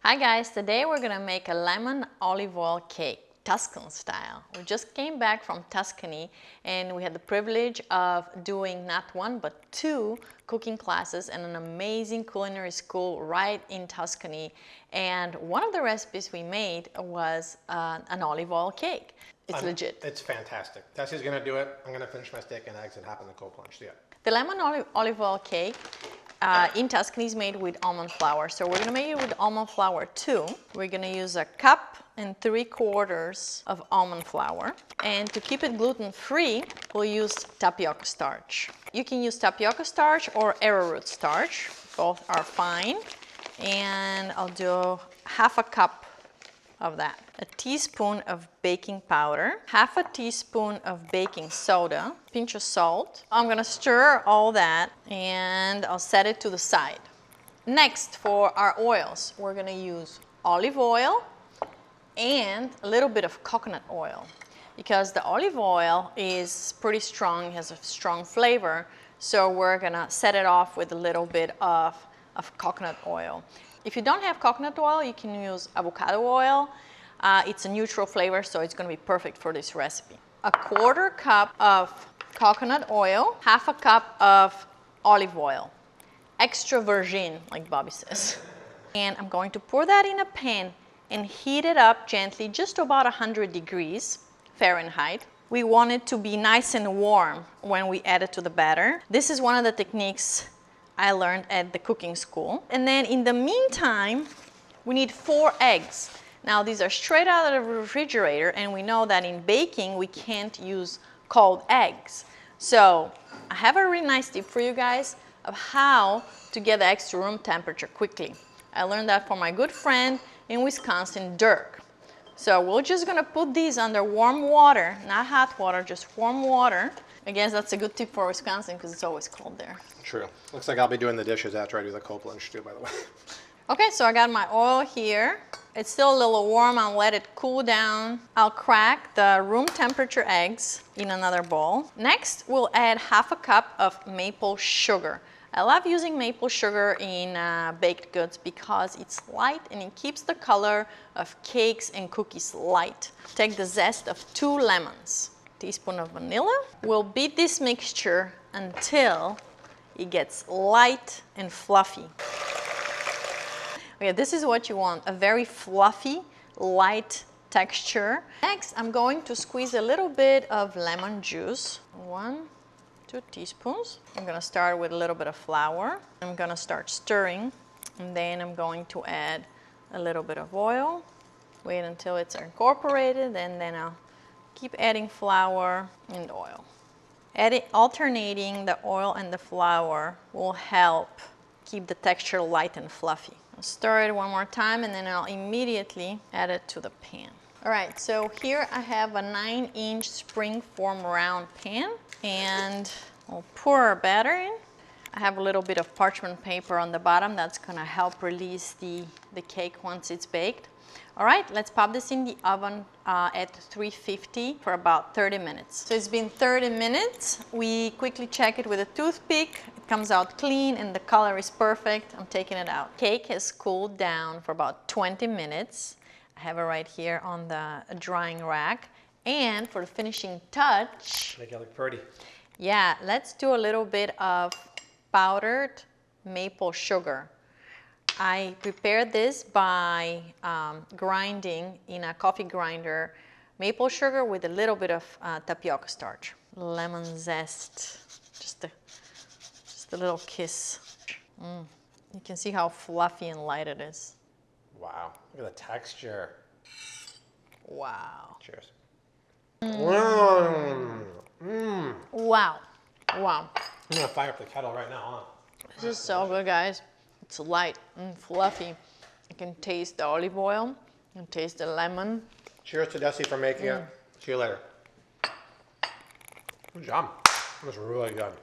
Hi guys, today we're gonna make a lemon olive oil cake, Tuscan style. We just came back from Tuscany and we had the privilege of doing not one but two cooking classes in an amazing culinary school right in Tuscany. And one of the recipes we made was an olive oil cake. It's legit. It's fantastic. Dessi's gonna do it. I'm gonna finish my steak and eggs and hop in the cold plunge. Yeah. The lemon olive oil cake in Tuscany is made with almond flour. So we're gonna make it with almond flour too. We're gonna use 1 cup and 3/4 of almond flour. And to keep it gluten-free, we'll use tapioca starch. You can use tapioca starch or arrowroot starch. Both are fine. And I'll do 1/2 cup of that. 1 teaspoon of baking powder, 1/2 teaspoon of baking soda, pinch of salt. I'm gonna stir all that and I'll set it to the side. Next, for our oils, we're gonna use olive oil and a little bit of coconut oil because the olive oil is pretty strong, has a strong flavor, so we're gonna set it off with a little bit of coconut oil. If you don't have coconut oil, you can use avocado oil. It's a neutral flavor, so it's gonna be perfect for this recipe. 1/4 cup of coconut oil, 1/2 cup of olive oil. Extra virgin, like Bobby says. And I'm going to pour that in a pan and heat it up gently, just about 100 degrees Fahrenheit. We want it to be nice and warm when we add it to the batter. This is one of the techniques I learned at the cooking school. And then in the meantime, we need 4 eggs. Now these are straight out of the refrigerator, and we know that in baking we can't use cold eggs. So I have a really nice tip for you guys of how to get the eggs to room temperature quickly. I learned that from my good friend in Wisconsin, Dirk. So we're just gonna put these under warm water, not hot water, just warm water. I guess that's a good tip for Wisconsin because it's always cold there. True. Looks like I'll be doing the dishes after I do the cold plunge too, by the way. Okay, so I got my oil here. It's still a little warm. I'll let it cool down. I'll crack the room temperature eggs in another bowl. Next, we'll add 1/2 cup of maple sugar. I love using maple sugar in baked goods because it's light and it keeps the color of cakes and cookies light. Take the zest of 2 lemons. Teaspoon of vanilla. We'll beat this mixture until it gets light and fluffy. Okay, this is what you want, a very fluffy, light texture. Next, I'm going to squeeze a little bit of lemon juice. 1, 2 teaspoons. I'm gonna start with a little bit of flour. I'm gonna start stirring, and then I'm going to add a little bit of oil. Wait until it's incorporated, and then I'll keep adding flour and oil. Alternating the oil and the flour will help keep the texture light and fluffy. I'll stir it one more time and then I'll immediately add it to the pan. All right, so here I have a 9-inch springform round pan and I'll pour our batter in. I have a little bit of parchment paper on the bottom that's gonna help release the cake once it's baked. All right, let's pop this in the oven at 350 for about 30 minutes. So it's been 30 minutes. We quickly check it with a toothpick. It comes out clean and the color is perfect. I'm taking it out. Cake has cooled down for about 20 minutes. I have it right here on the drying rack. And for the finishing touch, Make it look pretty. yeah, let's do a little bit of powdered maple sugar. I prepared this by grinding in a coffee grinder maple sugar with a little bit of tapioca starch. Lemon zest, just a little kiss. You can see how fluffy and light it is. Wow, look at the texture. Wow. Cheers. Wow. Wow. I'm gonna fire up the kettle right now, huh? This is so good, guys. It's light and fluffy. You can taste the olive oil, you can taste the lemon. Cheers to Dessi for making it. See you later. Good job. That was really good.